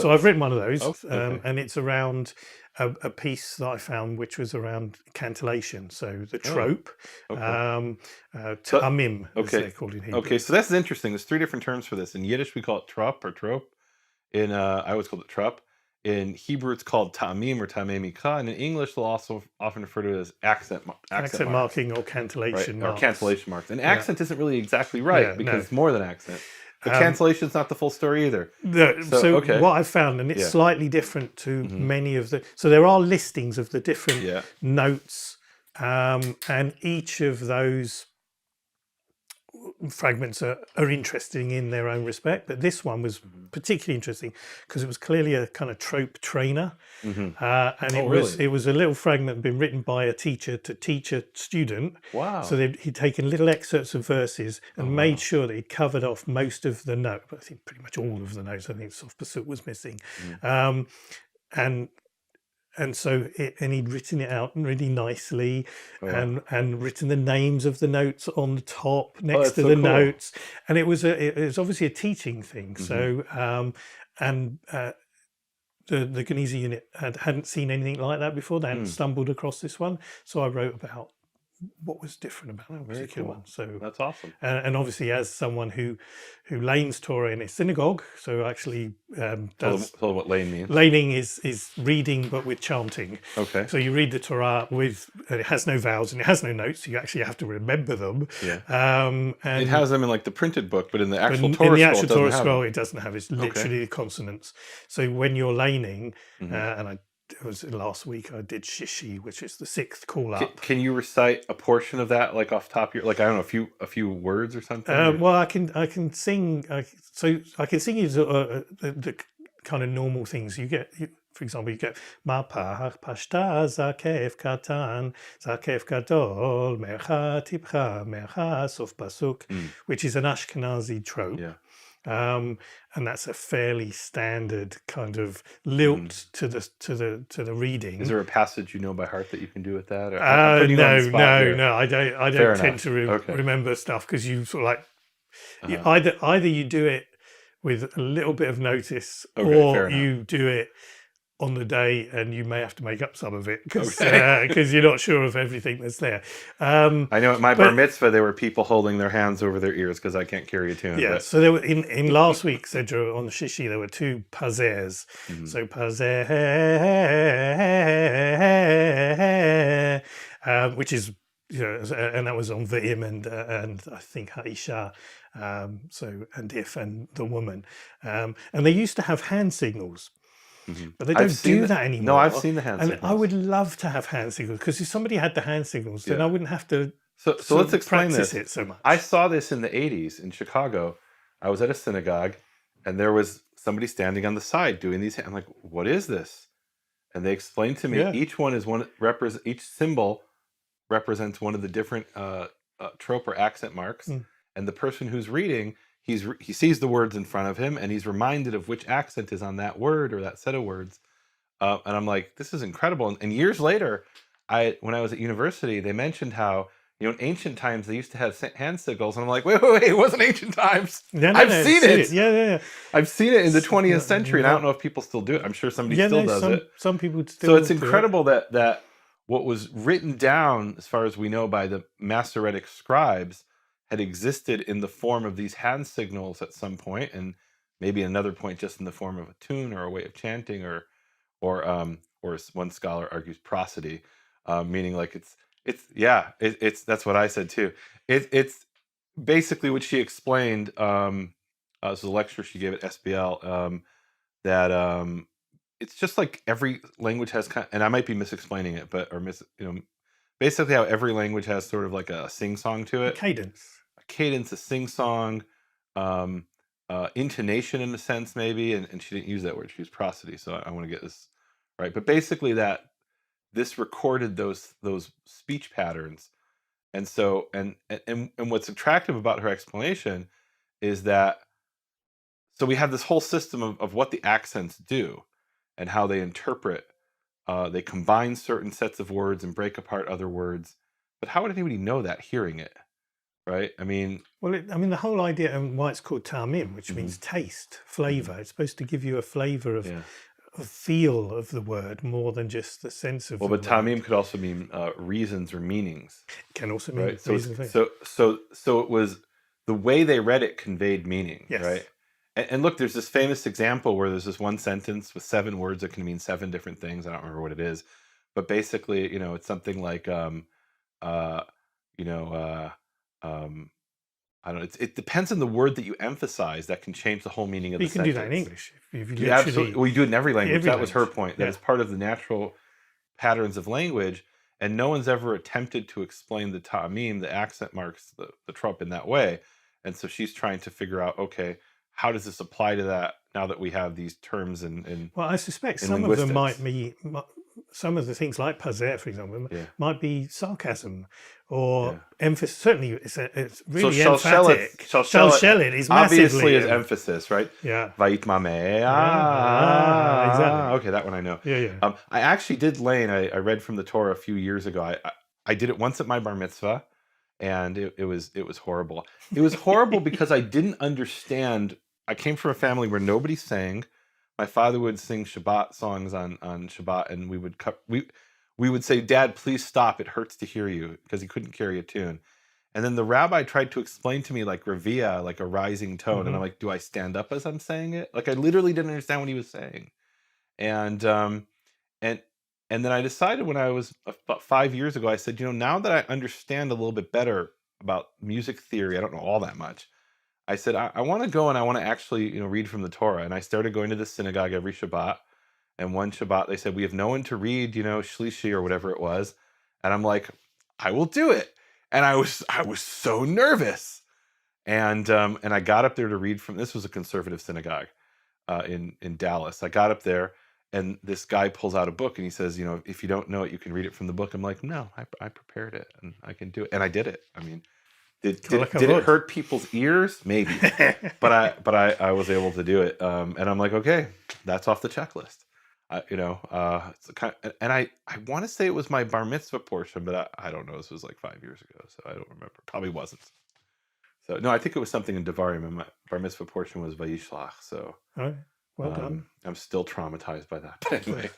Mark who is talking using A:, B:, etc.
A: So I've written one of those,
B: Okay.
A: and it's around a piece that I found, which was around cantillation. So the
B: Oh,
A: trope,
B: okay.
A: um,
B: So,
A: ta'amim, as
B: okay.
A: they're called in
B: Okay,
A: Hebrew.
B: so that's interesting. There's three different terms for this. In Yiddish, we call it trop or trope. In I always called it trop. In Hebrew, it's called ta'amim or ta'amimika, and in English, they'll also often refer to it as accent
A: Accent
B: marks,
A: marking or
B: right?
A: cantillation
B: Or
A: marks.
B: cancellation marks. And
A: Yeah,
B: accent isn't really exactly right
A: yeah,
B: because
A: no.
B: it's more than accent. But
A: Um,
B: cancellation's not the full story either. So
A: so
B: okay,
A: what I've found, and it's
B: yeah,
A: slightly different to
B: hmm,
A: many of the. So there are listings of the different
B: yeah,
A: notes, and each of those fragments are interesting in their own respect, but this one was
B: hmm,
A: particularly interesting because it was clearly a kind of trope trainer,
B: hmm.
A: and
B: Oh,
A: it was
B: really?
A: it was a little fragment been written by a teacher to teach a student. So
B: Wow.
A: he'd taken little excerpts of verses
B: Oh,
A: and made
B: wow.
A: sure that he'd covered off most of the note. I think pretty much all of the notes. I think Soft Pursuit was missing,
B: Hmm.
A: um, and and he'd written it out really nicely,
B: Oh, wow.
A: and written the names of the notes on the top
B: Oh,
A: next
B: that's
A: to
B: so
A: the
B: cool.
A: notes, and it was obviously a teaching thing.
B: Hmm.
A: So and the Ghanese unit hadn't seen anything like that before. They hadn't
B: Hmm.
A: stumbled across this one, so I wrote about what was different about that
B: Very
A: particular one.
B: cool.
A: So
B: That's awesome.
A: and obviously as someone who lanes Torah in a synagogue, so actually does
B: Tell them what lane means.
A: laning is reading but with chanting.
B: Okay.
A: So you read the Torah with, and it has no vowels and it has no notes, so you actually have to remember them.
B: Yeah. It
A: And
B: has them in like the printed book, but in the
A: but
B: actual
A: in
B: Torah
A: the
B: scroll,
A: actual
B: it doesn't
A: Torah
B: have
A: scroll,
B: them.
A: it doesn't have, it's
B: Okay.
A: literally the consonants. So when you're laning,
B: Hmm.
A: and it was last week I did Shishi, which is the sixth call
B: Can,
A: up.
B: can you recite a portion of that, like off top of your, like I don't know, a few words or something? Or
A: Well, I can sing. So I can sing you the kind of normal things you get. For example, you get ma pashta zakef katan zakef gadol mercha tipcha mercha sof pasuk,
B: hmm,
A: which is an Ashkenazi trope.
B: yeah.
A: And that's a fairly standard kind of
B: Hmm.
A: lilt to the
B: Is
A: reading.
B: there a passage you know by heart that you can do with that? Or I'm putting you on the
A: No,
B: spot
A: no,
B: here.
A: no. I don't
B: Fair
A: tend
B: enough.
A: to
B: Okay.
A: remember stuff because you sort of like
B: Uh-huh.
A: either you do it with a little bit of notice
B: Okay.
A: or
B: Fair enough.
A: you do it on the day and you may have to make up some of it because
B: Okay.
A: you're not sure of everything that's there. Um,
B: I know at my bar
A: but
B: mitzvah there were people holding their hands over their ears because I can't carry a tune.
A: yeah,
B: But
A: so there were in last week's Sedra on the Shishi there were two pazers.
B: mhm.
A: So pazer, which is, and that was on V'im and I think Haisha, so and if and the woman, and they used to have hand signals,
B: Mhm.
A: but they
B: I've
A: don't
B: seen
A: do
B: the
A: that
B: No, I've
A: anymore.
B: seen the hand
A: And I
B: signals.
A: would love to have hand signals because if somebody had the hand signals, then I
B: Yeah.
A: wouldn't have to
B: So
A: sort
B: let's
A: of
B: explain
A: practice
B: this.
A: it so
B: I
A: much.
B: saw this in the 80s in Chicago. I was at a synagogue and there was somebody standing on the side doing these. I'm like, what is this? And they explained to me
A: Yeah.
B: each one is one represent each symbol represents one of the different trope or accent marks.
A: Mm.
B: And the person who's reading, he sees the words in front of him and he's reminded of which accent is on that word or that set of words. And I'm like, this is incredible. And years later, when I was at university, they mentioned how in ancient times they used to have hand signals, and I'm like, wait, it wasn't ancient times.
A: No, no,
B: I've
A: no.
B: seen
A: See
B: it.
A: it. Yeah, yeah, yeah.
B: I've seen it in the
A: It's
B: 20th
A: not,
B: century, and I don't
A: not
B: know if people still do it. I'm sure somebody
A: Yeah,
B: still
A: no,
B: does it.
A: some people
B: So
A: still
B: it's
A: do it.
B: incredible that what was written down, as far as we know, by the Masoretic scribes, had existed in the form of these hand signals at some point, and maybe another point just in the form of a tune or a way of chanting, or as one scholar argues, prosody, meaning like it's that's what I said too. It's basically what she explained. This was a lecture she gave at SBL. That It's just like every language has and I might be misexplaining it, but basically how every language has sort of like a sing song to
A: A
B: it,
A: cadence.
B: a cadence, a sing song, um, intonation in a sense maybe, and she didn't use that word; she used prosody. So I want to get this right, but basically that this recorded those speech patterns, and so and what's attractive about her explanation is that so we have this whole system of what the accents do and how they interpret. They combine certain sets of words and break apart other words. But how would anybody know that hearing it? right? I mean,
A: Well, the whole idea and why it's called tamim, which means taste, flavor. It's supposed to give you a flavor of
B: yeah.
A: feel of the word more than just the sense of
B: Well,
A: the
B: but
A: word.
B: tamim could also mean reasons or meanings,
A: It can also mean
B: right? So it's
A: reason for
B: so it was the way they read it conveyed meaning, right?
A: yes.
B: And look, there's this famous example where there's this one sentence with 7 words that can mean 7 different things. I don't remember what it is, but basically, it's something like uh, you know, um, I don't know. It depends on the word that you emphasize that can change the whole meaning of
A: But
B: the
A: you can do that in
B: sentence.
A: English if you
B: You absolutely,
A: literally
B: well, you do it in every language.
A: every
B: That was her
A: language.
B: point. That
A: Yeah.
B: is part of the natural patterns of language, and no one's ever attempted to explain the ta'mim, the accent marks, the trump in that way. And so she's trying to figure out, okay, how does this apply to that now that we have these terms
A: Well, I suspect
B: in
A: some of them might
B: linguistics?
A: be, some of the things like pazer, for example,
B: Yeah,
A: might be sarcasm or
B: yeah.
A: emphasis. Certainly, it's
B: So
A: really emphatic.
B: shalshelet
A: Shalshelet is
B: obviously
A: massively,
B: is emphasis, right?
A: yeah,
B: Vait mameh.
A: yeah, exactly.
B: Okay, that one I know.
A: Yeah, yeah.
B: I actually did Lane. I read from the Torah a few years ago. I did it once at my bar mitzvah, and it was horrible. It was horrible because I didn't understand. I came from a family where nobody sang. My father would sing Shabbat songs on Shabbat, and we would say, "Dad, please stop. It hurts to hear you," because he couldn't carry a tune. And then the rabbi tried to explain to me like Revia, like a rising tone, and
A: Hmm.
B: I'm like, "Do I stand up as I'm saying it?" Like I literally didn't understand what he was saying. And and and then I decided when I was about 5 years ago, I said, now that I understand a little bit better about music theory, I don't know all that much. I said, I want to go and I want to actually, read from the Torah. And I started going to the synagogue every Shabbat. And one Shabbat, they said, we have no one to read, Shlishi or whatever it was. And I'm like, I will do it. And I was so nervous. And I got up there to read from. This was a conservative synagogue in Dallas. I got up there, and this guy pulls out a book and he says, if you don't know it, you can read it from the book. I'm like, no, I prepared it and I can do it, and I did it. I mean,
A: Kol
B: did it
A: hakavod.
B: hurt people's ears? Maybe, but I was able to do it. And I'm like, okay, that's off the checklist. It's a and I want to say it was my bar mitzvah portion, but I don't know. This was like 5 years ago, so I don't remember. Probably wasn't. So no, I think it was something in Devarim, and my bar mitzvah portion was Vayishlach. So
A: All right. Well done.
B: I'm still traumatized by that. But anyway,